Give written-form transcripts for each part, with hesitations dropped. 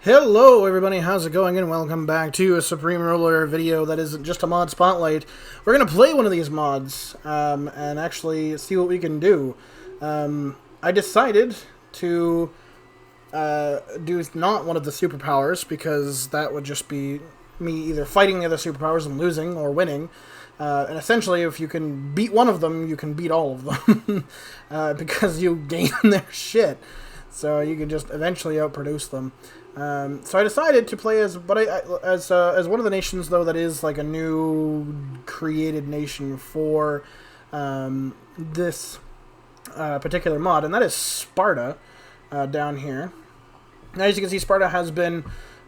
Hello everybody, how's it going, and welcome back to a Supreme Ruler video that isn't just a mod spotlight. We're going to play one of these mods, and actually see what we can do. I decided to do not one of the superpowers, because that would just be me either fighting the other superpowers and losing, or winning. And essentially, if you can beat one of them, you can beat all of them, because you gain their shit. So you can just eventually outproduce them. So I decided to play as one of the nations, though, that is like a new created nation for this particular mod, and that is Sparta down here. Now, as you can see, Sparta has been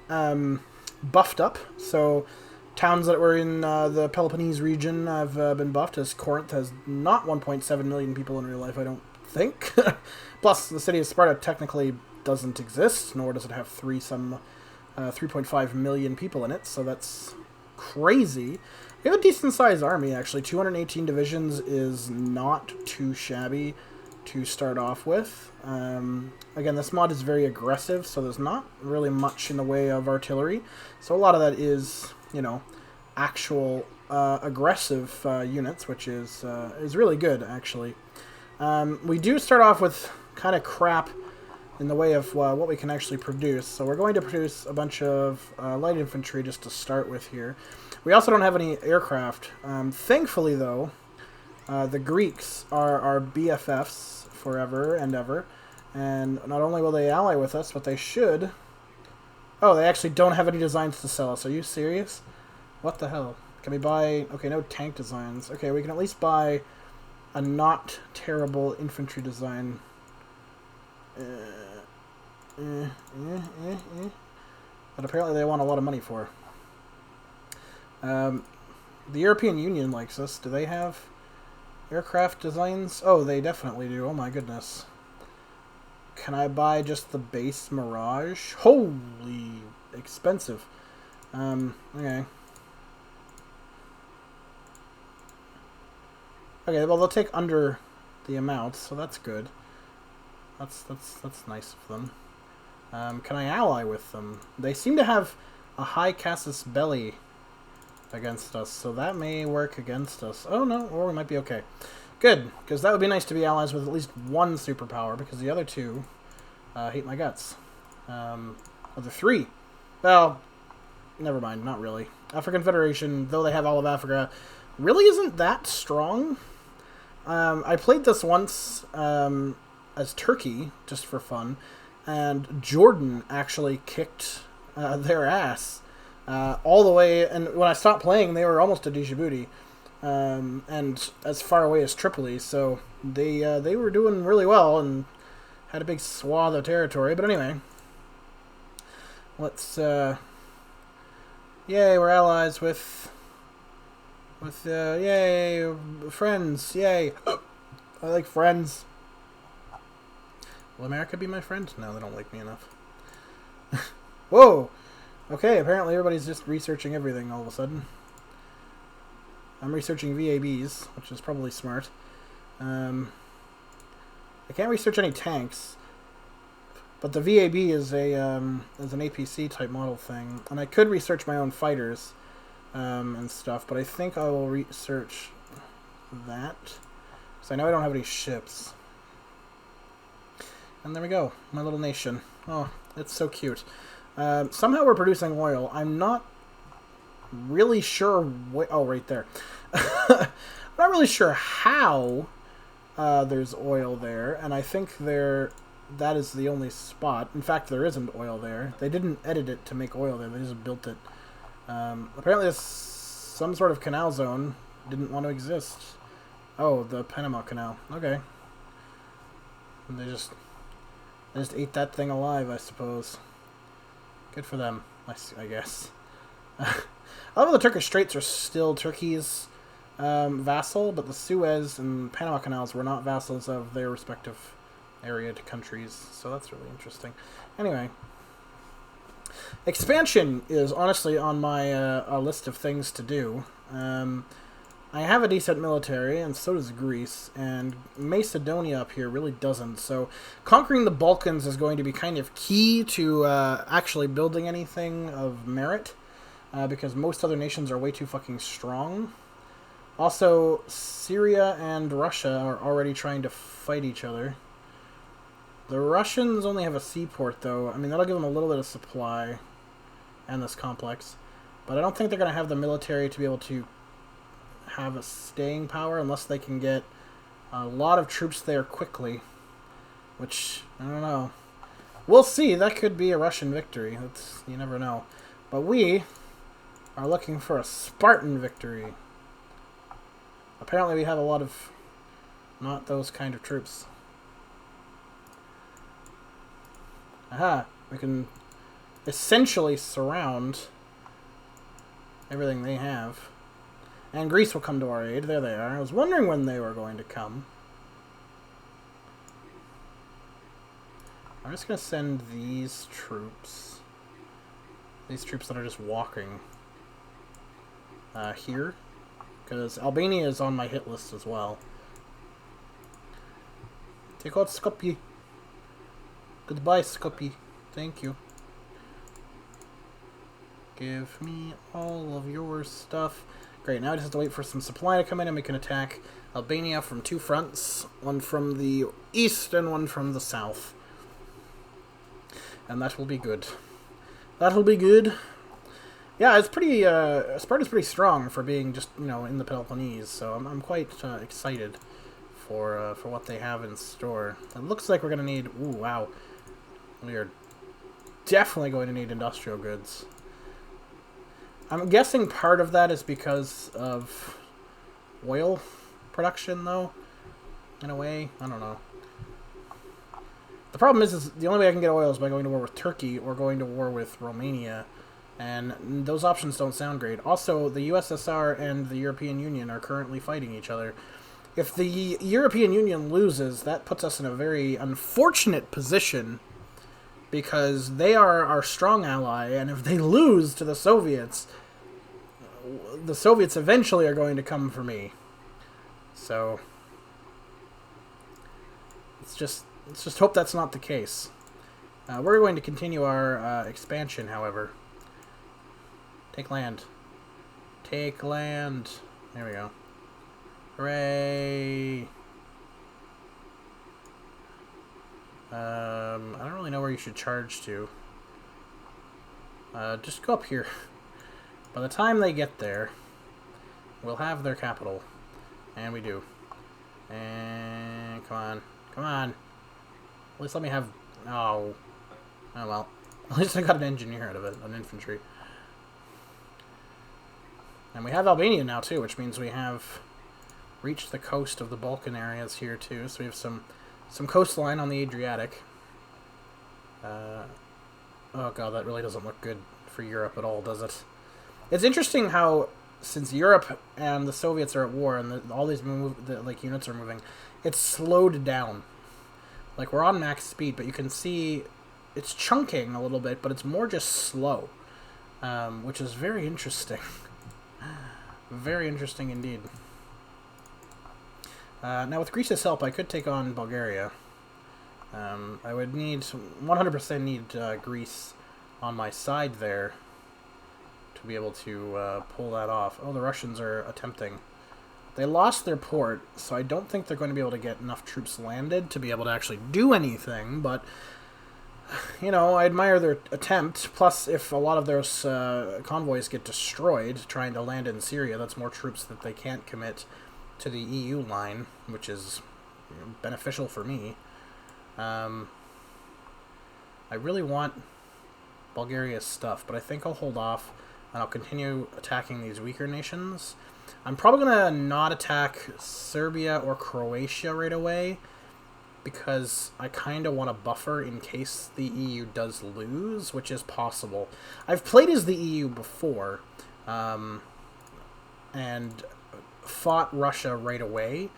buffed up, so towns that were in the Peloponnese region have been buffed, as Corinth has not 1.7 million people in real life, I don't think. Plus, the city of Sparta technically doesn't exist, nor does it have 3.5 million people in it, so that's crazy. We have a decent-sized army, actually. 218 divisions is not too shabby to start off with. Again, this mod is very aggressive, so there's not really much in the way of artillery. So a lot of that is, you know, actual aggressive units, which is really good, actually. We do start off with kind of crap in the way of what we can actually produce. So we're going to produce a bunch of light infantry just to start with here. We also don't have any aircraft. Thankfully, though, the Greeks are our BFFs forever and ever. And not only will they ally with us, but they should... Oh, they actually don't have any designs to sell us. Are you serious? What the hell? Can we buy... Okay, no tank designs. Okay, we can at least buy a not terrible infantry design. But apparently they want a lot of money for. The European Union likes us. Do they have aircraft designs? Oh, they definitely do. Oh my goodness. Can I buy just the base Mirage? Holy expensive. Okay. Okay, well they'll take under the amount, so that's good. That's nice of them. Can I ally with them? They seem to have a high casus belli against us, so that may work against us. Oh no, or we might be okay. Good, because that would be nice to be allies with at least one superpower, because the other two hate my guts. Other three. Well, never mind, not really. African Federation, though they have all of Africa, really isn't that strong. I played this once as Turkey, just for fun, and Jordan actually kicked their ass all the way, and when I stopped playing, they were almost to Djibouti, and as far away as Tripoli, so they were doing really well, and had a big swath of territory, but anyway, let's, yay, we're allies with yay, friends, yay, I like friends. Will America be my friend? No, they don't like me enough. Whoa! Okay, apparently everybody's just researching everything all of a sudden. I'm researching VABs, which is probably smart. I can't research any tanks, but the VAB is an APC type model thing, and I could research my own fighters and stuff, but I think I will research that, because I know I don't have any ships. And there we go, my little nation. Oh, it's so cute. Somehow we're producing oil. I'm not really sure oh, right there. I'm not really sure how there's oil there, and I think that is the only spot. In fact, there isn't oil there. They didn't edit it to make oil there. They just built it. Apparently some sort of canal zone didn't want to exist. Oh, the Panama Canal. Okay. And they just ate that thing alive, I suppose. Good for them, I guess. Although the Turkish Straits are still Turkey's vassal, but the Suez and Panama Canals were not vassals of their respective area to countries, so that's really interesting. Anyway, expansion is honestly on my list of things to do. I have a decent military, and so does Greece, and Macedonia up here really doesn't. So conquering the Balkans is going to be kind of key to actually building anything of merit, because most other nations are way too fucking strong. Also, Syria and Russia are already trying to fight each other. The Russians only have a seaport, though. I mean, that'll give them a little bit of supply and this complex. But I don't think they're going to have the military to be able to have a staying power unless they can get a lot of troops there quickly. Which, I don't know. We'll see. That could be a Russian victory. You never know. But we are looking for a Spartan victory. Apparently we have a lot of not those kind of troops. Aha! We can essentially surround everything they have. And Greece will come to our aid. There they are. I was wondering when they were going to come. I'm just going to send these troops. These troops that are just walking. Here. Because Albania is on my hit list as well. Take out Skopje. Goodbye, Skopje. Thank you. Give me all of your stuff. Great, now I just have to wait for some supply to come in and we can attack Albania from two fronts. One from the east and one from the south. And that will be good. That'll be good. Yeah, it's pretty, Sparta's pretty strong for being just, you know, in the Peloponnese, so I'm quite excited for what they have in store. It looks like we're going to need, ooh, wow. We are definitely going to need industrial goods. I'm guessing part of that is because of oil production, though, in a way. I don't know. The problem is the only way I can get oil is by going to war with Turkey or going to war with Romania, and those options don't sound great. Also, the USSR and the European Union are currently fighting each other. If the European Union loses, that puts us in a very unfortunate position, because they are our strong ally, and if they lose to the Soviets eventually are going to come for me. So let's just hope that's not the case. We're going to continue our expansion, however. Take land. Take land. There we go. Hooray! I don't really know where you should charge to. Just go up here. By the time they get there, we'll have their capital. And we do. And come on. Come on. At least let me have... Oh. Oh well. At least I got an engineer out of it. An infantry. And we have Albania now too, which means we have reached the coast of the Balkan areas here too. So we have some coastline on the Adriatic. Oh god, that really doesn't look good for Europe at all, does it? It's interesting how, since Europe and the Soviets are at war and all these units are moving, it's slowed down. Like, we're on max speed, but you can see it's chunking a little bit, but it's more just slow, which is very interesting. Very interesting indeed. Now, with Greece's help, I could take on Bulgaria. I would 100% need Greece on my side there to be able to pull that off. Oh, the Russians are attempting. They lost their port, so I don't think they're going to be able to get enough troops landed to be able to actually do anything, but, you know, I admire their attempt. Plus, if a lot of those convoys get destroyed trying to land in Syria, that's more troops that they can't commit to the EU line, which is beneficial for me. I really want Bulgaria's stuff, but I think I'll hold off and I'll continue attacking these weaker nations. I'm probably going to not attack Serbia or Croatia right away, because I kind of want to buffer in case the EU does lose, which is possible. I've played as the EU before, and fought Russia right away,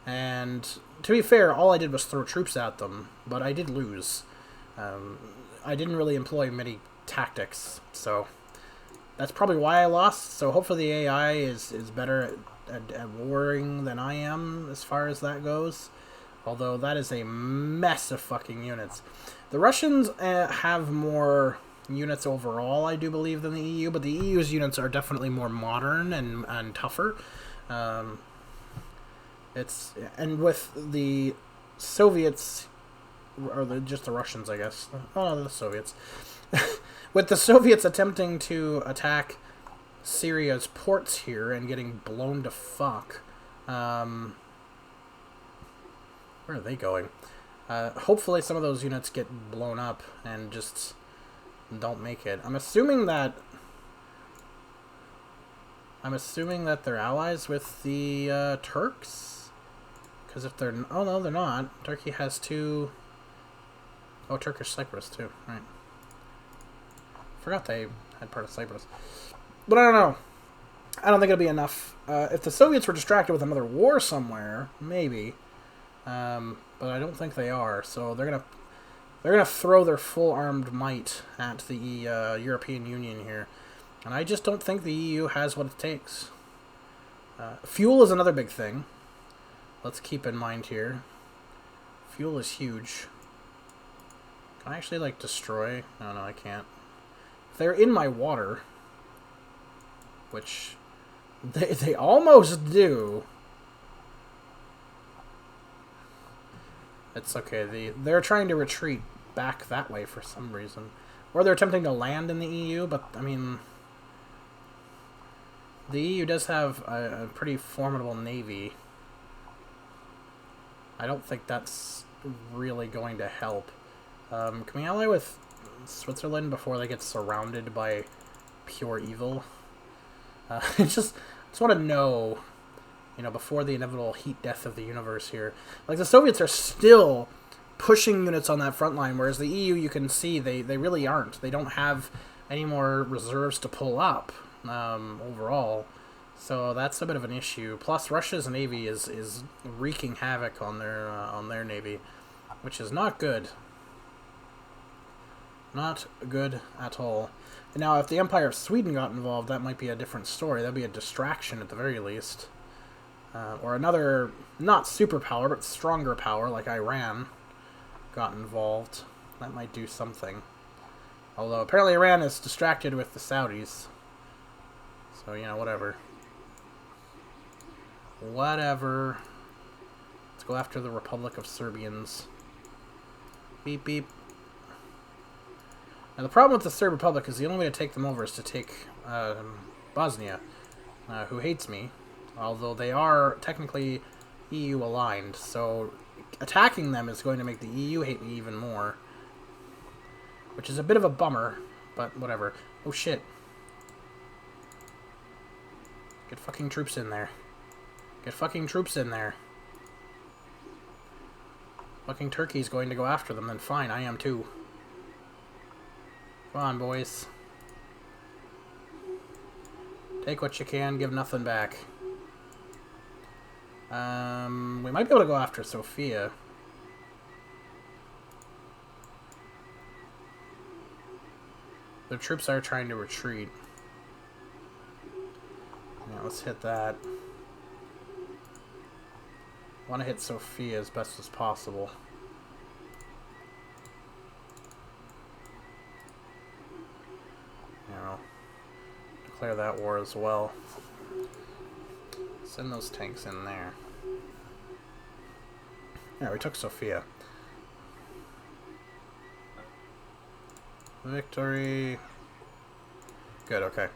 and to be fair, all I did was throw troops at them, but I did lose. I didn't really employ many tactics, so that's probably why I lost. So hopefully the AI is better at at warring than I am as far as that goes. Although that is a mess of fucking units. The Russians have more units overall, I do believe, than the EU, but the EU's units are definitely more modern and tougher. And with the Soviets, or just the Russians, I guess. Oh, the Soviets. With the Soviets attempting to attack Syria's ports here and getting blown to fuck. Where are they going? Hopefully some of those units get blown up and just don't make it. I'm assuming that they're allies with the Turks. Because if they're... Oh, no, they're not. Turkey has two... Oh, Turkish Cyprus, too. Right. Forgot they had part of Cyprus. But I don't know. I don't think it'll be enough. If the Soviets were distracted with another war somewhere, maybe... but I don't think they are, so they're gonna throw their full armed might at the European Union here, and I just don't think the EU has what it takes. Fuel is another big thing. Let's keep in mind here. Fuel is huge. Can I actually like destroy? No, I can't. If they're in my water, which they almost do. It's okay. They're trying to retreat back that way for some reason. Or they're attempting to land in the EU, but, I mean... The EU does have a pretty formidable navy. I don't think that's really going to help. Can we ally with Switzerland before they get surrounded by pure evil? I just want to know... You know, before the inevitable heat death of the universe here. Like, the Soviets are still pushing units on that front line, whereas the EU, you can see, they really aren't. They don't have any more reserves to pull up, overall. So that's a bit of an issue. Plus, Russia's navy is wreaking havoc on their navy, which is not good. Not good at all. Now, if the Empire of Sweden got involved, that might be a different story. That'd be a distraction at the very least. Or another, not superpower, but stronger power, like Iran, got involved. That might do something. Although, apparently Iran is distracted with the Saudis. So, you know, whatever. Whatever. Let's go after the Republic of Serbians. Beep, beep. Now, the problem with the Serb Republic is the only way to take them over is to take Bosnia, who hates me. Although they are technically EU aligned, so attacking them is going to make the EU hate me even more. Which is a bit of a bummer, but whatever. Oh shit. Get fucking troops in there. Get fucking troops in there. Fucking Turkey's going to go after them, then fine, I am too. Come on, boys. Take what you can, give nothing back. We might be able to go after Sofia. Their troops are trying to retreat. Yeah, let's hit that. Want to hit Sofia as best as possible. You know, declare that war as well. Send those tanks in there. Yeah, we took Sofia. Victory. Good, okay.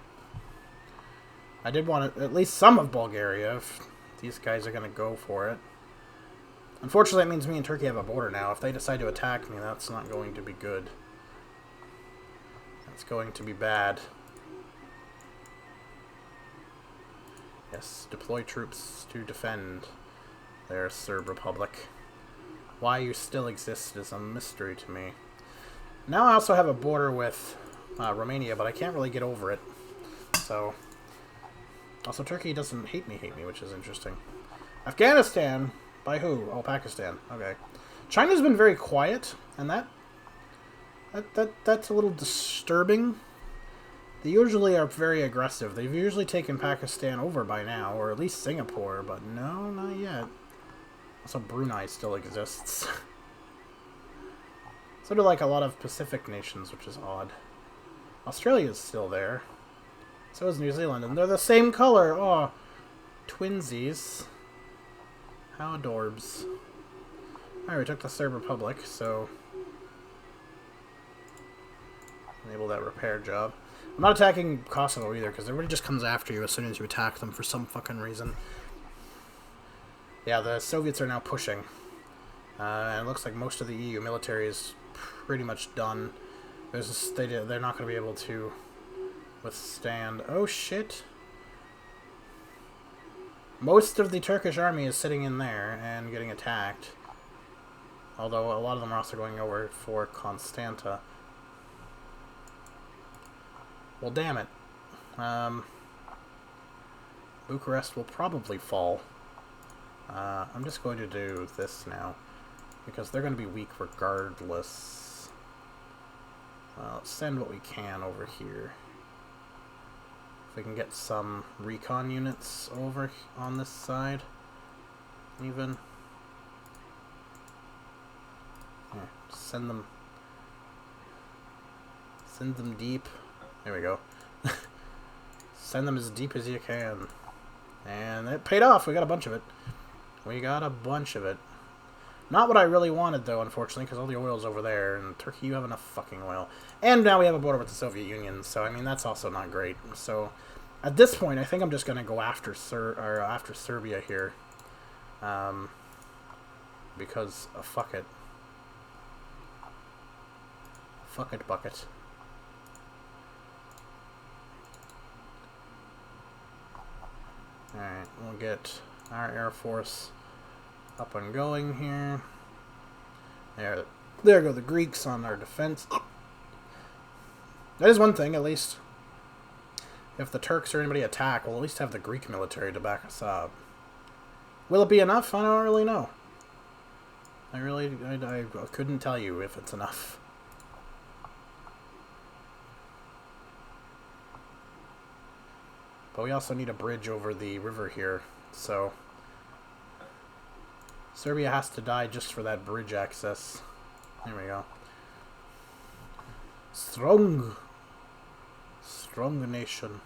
I did want at least some of Bulgaria, if these guys are going to go for it. Unfortunately, that means me and Turkey have a border now. If they decide to attack me, that's not going to be good. That's going to be bad. Yes, deploy troops to defend their Serb Republic. Why you still exist is a mystery to me. Now I also have a border with Romania, but I can't really get over it. So, also Turkey doesn't hate me, which is interesting. Afghanistan, by who? Oh, Pakistan. Okay. China's been very quiet, and that's a little disturbing. They usually are very aggressive. They've usually taken Pakistan over by now, or at least Singapore, but no, not yet. Also, Brunei still exists. So do like a lot of Pacific nations, which is odd. Australia's still there. So is New Zealand, and they're the same color! Oh, twinsies. How adorbs. Alright, we took the Serb Republic, so... enable that repair job. I'm not attacking Kosovo either, because everybody just comes after you as soon as you attack them for some fucking reason. Yeah, the Soviets are now pushing. And it looks like most of the EU military is pretty much done. They're not going to be able to withstand... Oh, shit. Most of the Turkish army is sitting in there and getting attacked. Although a lot of them are also going over for Constanta. Well, damn it. Bucharest will probably fall. I'm just going to do this now, because they're going to be weak regardless. Let's send what we can over here. If we can get some recon units over on this side, even. Here, send them deep. There we go. Send them as deep as you can. And it paid off. We got a bunch of it. Not what I really wanted, though, unfortunately, because all the oil's over there. And Turkey, you have enough fucking oil. And now we have a border with the Soviet Union, so, I mean, that's also not great. So, at this point, I think I'm just going to go after Serbia here. Because, fuck it. Fuck it, bucket. Alright, we'll get our Air Force up and going here. There go the Greeks on our defense. That is one thing, at least. If the Turks or anybody attack, we'll at least have the Greek military to back us up. Will it be enough? I don't really know. I couldn't tell you if it's enough. But we also need a bridge over the river here, so Serbia has to die just for that bridge access. There we go. Strong nation.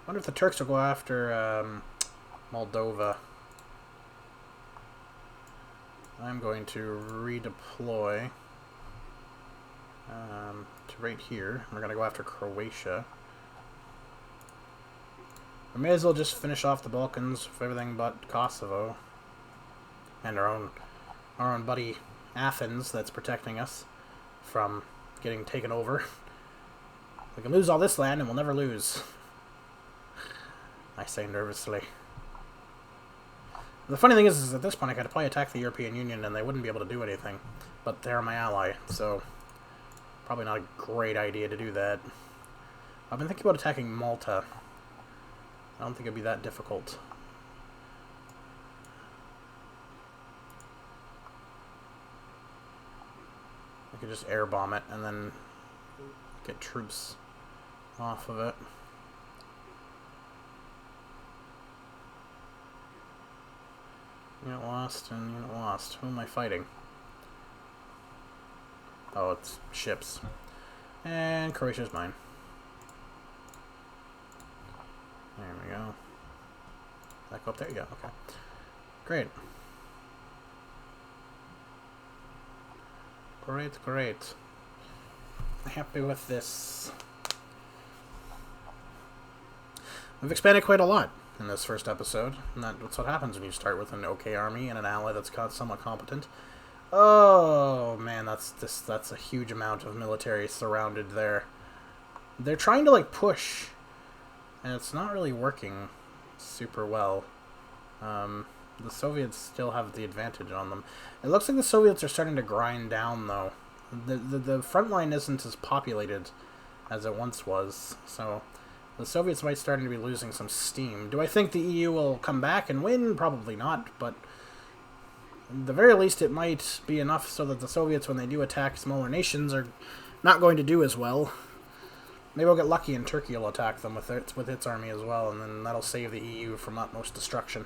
I wonder if the Turks will go after Moldova. I'm going to redeploy to right here. We're going to go after Croatia. We may as well just finish off the Balkans with everything but Kosovo. And our own buddy Athens that's protecting us from getting taken over. We can lose all this land and we'll never lose. I say nervously. The funny thing is at this point I could probably attack the European Union and they wouldn't be able to do anything. But they're my ally, so probably not a great idea to do that. I've been thinking about attacking Malta. I don't think it'd be that difficult. I could just air bomb it and then get troops off of it. Unit lost and unit lost. Who am I fighting? Oh, it's ships. And Croatia's mine. There we go. Back up there? Yeah, okay. Great. Great. Happy with this. We've expanded quite a lot in this first episode, and that's what happens when you start with an okay army and an ally that's somewhat competent. Oh man, that's a huge amount of military surrounded there. They're trying to like push, and it's not really working super well. The Soviets still have the advantage on them. It looks like the Soviets are starting to grind down, though. The front line isn't as populated as it once was, so the Soviets might start to be losing some steam. Do I think the EU will come back and win? Probably not, but at the very least it might be enough so that the Soviets, when they do attack smaller nations, are not going to do as well. Maybe we'll get lucky and Turkey will attack them with its army as well, and then that'll save the EU from utmost destruction.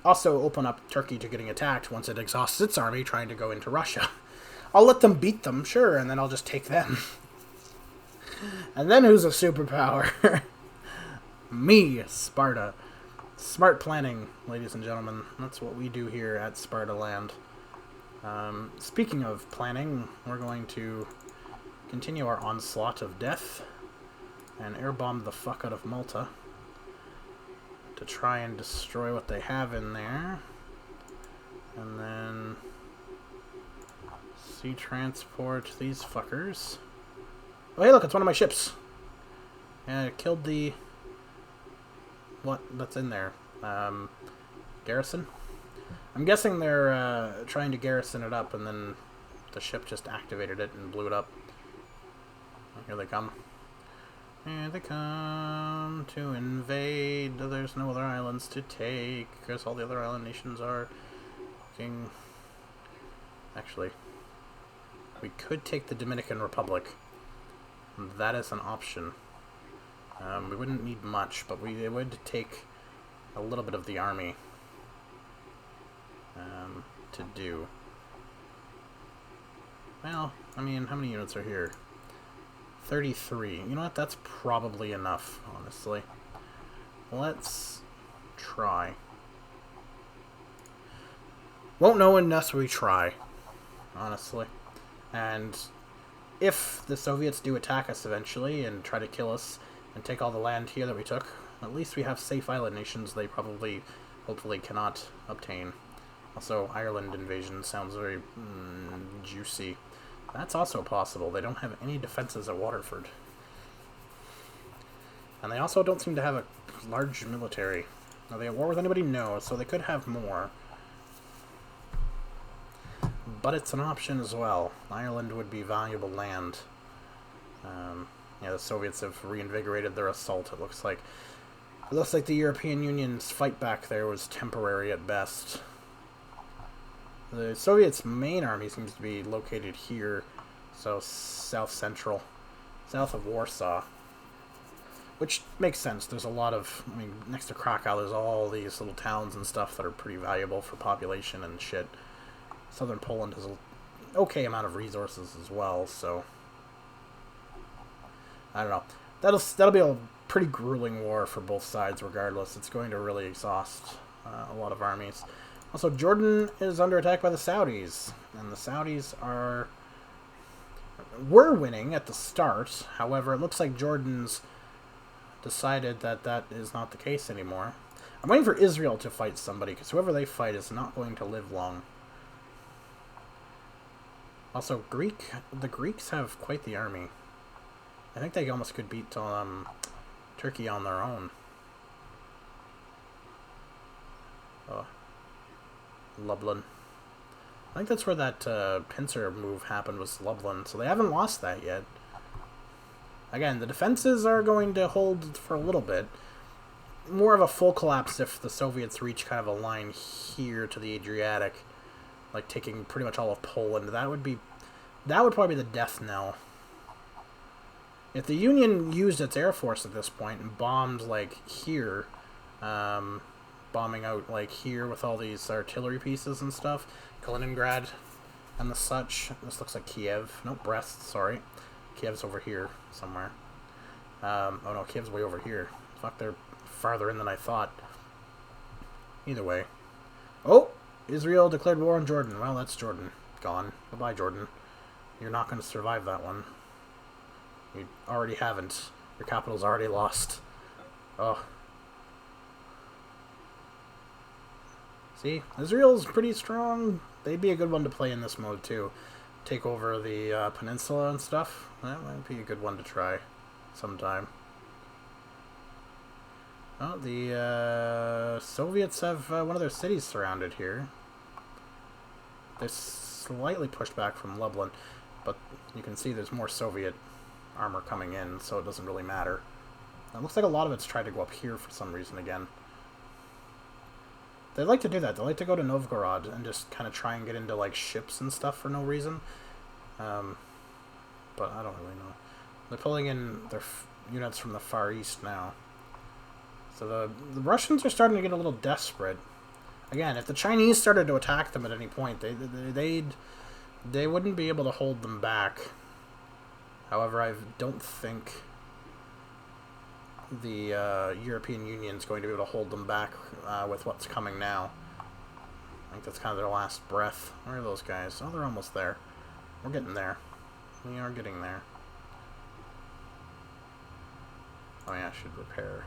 Also open up Turkey to getting attacked once it exhausts its army trying to go into Russia. I'll let them beat them, sure, and then I'll just take them. And then who's a superpower? Me, Sparta. Smart planning, ladies and gentlemen. That's what we do here at Sparta Land. Speaking of planning, we're going to continue our onslaught of death and airbomb the fuck out of Malta to try and destroy what they have in there. And then sea transport these fuckers. Oh, hey, look, it's one of my ships. Yeah, it killed the... what? That's in there. Garrison? I'm guessing they're trying to garrison it up, and then the ship just activated it and blew it up. Here they come. Here they come to invade. There's no other islands to take, because all the other island nations are fucking... Actually, we could take the Dominican Republic. That is an option. We wouldn't need much, but it would take a little bit of the army to do. Well, I mean, how many units are here? 33. You know what? That's probably enough, honestly. Let's try. Won't know unless we try, honestly. And if the Soviets do attack us eventually and try to kill us and take all the land here that we took, at least we have safe island nations they probably, hopefully, cannot obtain. Also, Ireland invasion sounds very juicy. That's also possible. They don't have any defenses at Waterford. And they also don't seem to have a large military. Are they at war with anybody? No, so they could have more. But it's an option as well. Ireland would be valuable land. Yeah, the Soviets have reinvigorated their assault, it looks like. It looks like the European Union's fight back there was temporary at best. The Soviets' main army seems to be located here, so south-central, south of Warsaw. Which makes sense. There's a lot of, I mean, next to Krakow, there's all these little towns and stuff that are pretty valuable for population and shit. Southern Poland has an okay amount of resources as well, so I don't know. That'll be a pretty grueling war for both sides regardless. It's going to really exhaust a lot of armies. Also, Jordan is under attack by the Saudis, and the Saudis were winning at the start. However, it looks like Jordan's decided that that is not the case anymore. I'm waiting for Israel to fight somebody, because whoever they fight is not going to live long. Also, the Greeks have quite the army. I think they almost could beat Turkey on their own. Oh. Lublin. I think that's where that pincer move happened, was Lublin, so they haven't lost that yet. Again, the defenses are going to hold for a little bit. More of a full collapse if the Soviets reach kind of a line here to the Adriatic, like taking pretty much all of Poland. That would probably be the death knell. If the Union used its air force at this point and bombed, like, here, bombing out, like, here with all these artillery pieces and stuff, Kaliningrad and the such. This looks like Kiev. No, Brest, sorry. Kiev's over here somewhere. Oh no, Kiev's way over here. Fuck, they're farther in than I thought. Either way. Oh! Israel declared war on Jordan. Well, that's Jordan. Gone. Bye-bye, Jordan. You're not going to survive that one. You already haven't. Your capital's already lost. Oh. See? Israel's pretty strong. They'd be a good one to play in this mode, too. Take over the peninsula and stuff. That might be a good one to try sometime. Oh, the Soviets have one of their cities surrounded here. They're slightly pushed back from Lublin, but you can see there's more Soviet armor coming in, so it doesn't really matter. It looks like a lot of it's tried to go up here for some reason again. They like to do that. They like to go to Novgorod and just kind of try and get into, like, ships and stuff for no reason. But I don't really know. They're pulling in their units from the Far East now. So the Russians are starting to get a little desperate. Again, if the Chinese started to attack them at any point, they wouldn't be able to hold them back. However, I don't think the European Union is going to be able to hold them back with what's coming now. I think that's kind of their last breath. Where are those guys? Oh, they're almost there. We're getting there. We are getting there. Oh yeah, I should repair.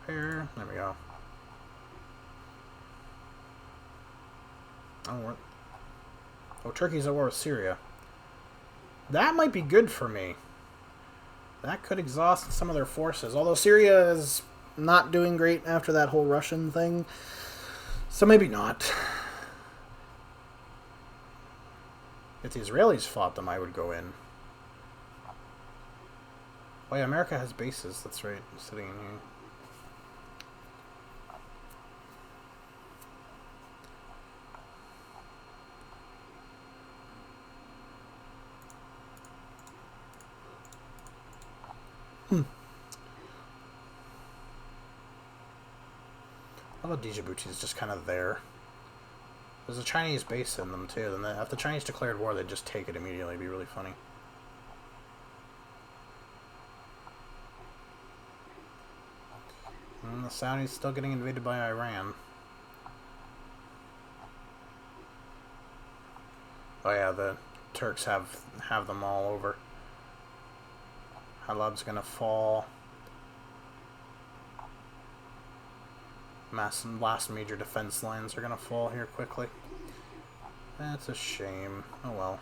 Repair. There we go. Oh, Turkey's at war with Syria. That might be good for me. That could exhaust some of their forces. Although Syria is not doing great after that whole Russian thing. So maybe not. If the Israelis fought them, I would go in. Oh yeah, America has bases. That's right. Sitting in here. I love Djibouti is just kind of there. There's a Chinese base in them too. Then if the Chinese declared war, they'd just take it immediately. It'd be really funny. And the Saudis still getting invaded by Iran. Oh yeah, the Turks have them all over. Halab's gonna fall. Last major defense lines are gonna fall here quickly. That's a shame. Oh well.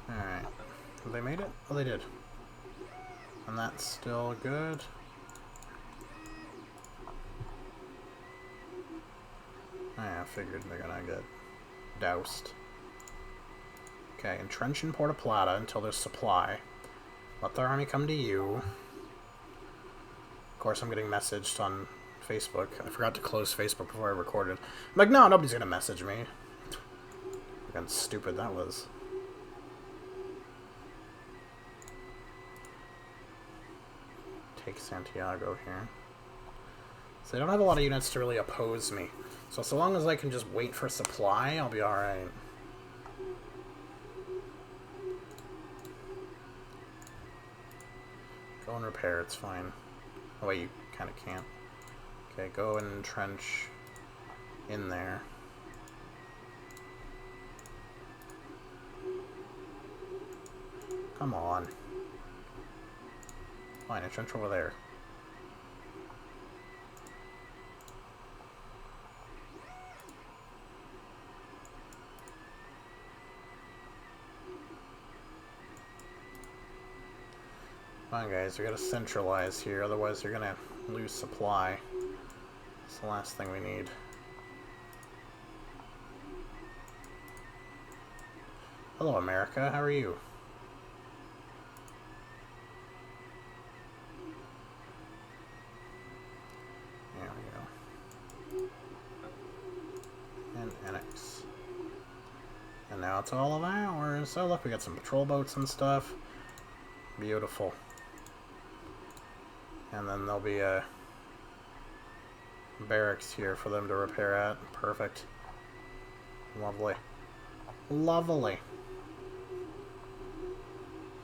Alright. Have they made it? Oh, they did. And that's still good. I figured they're gonna get doused. Okay, entrench in Puerto Plata until there's supply. Let their army come to you. Of course, I'm getting messaged on Facebook. I forgot to close Facebook before I recorded. I'm like, no, nobody's gonna message me. Look how stupid that was. Take Santiago here. So they don't have a lot of units to really oppose me. So long as I can just wait for supply, I'll be alright. Go and repair, it's fine. Oh wait, you kind of can't. Okay, go and entrench in there. Come on. Fine, entrench over there. Come on, guys, we gotta centralize here, otherwise you're gonna lose supply. That's the last thing we need. Hello, America, how are you? There we go. And annex. And now it's all of ours. Oh, look, we got some patrol boats and stuff. Beautiful. And then there'll be a barracks here for them to repair at. Perfect. Lovely. Lovely.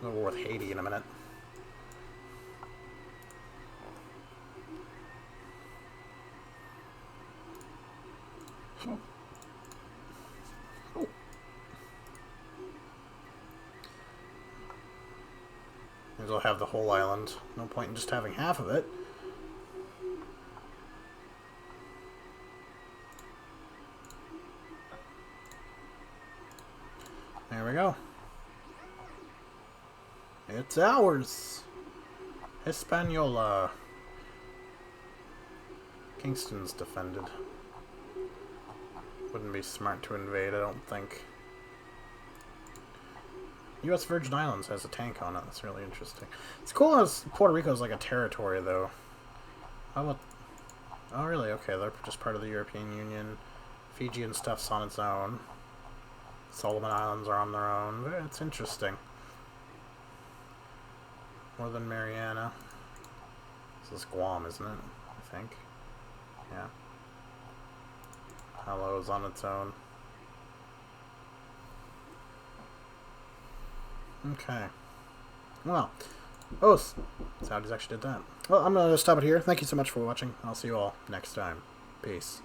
We'll go with Haiti in a minute. Oh. I'll have the whole island. No point in just having half of it. There we go. It's ours. Hispaniola. Kingston's defended. Wouldn't be smart to invade, I don't think. U.S. Virgin Islands has a tank on it. That's really interesting. It's cool as Puerto Rico is like a territory, though. How about... Oh, really? Okay, they're just part of the European Union. Fiji and stuff's on its own. Solomon Islands are on their own. It's interesting. Northern Mariana. This is Guam, isn't it? I think. Yeah. Palao's on its own. Okay. Well. Oh, Saudis actually did that. Well, I'm going to stop it here. Thank you so much for watching. I'll see you all next time. Peace.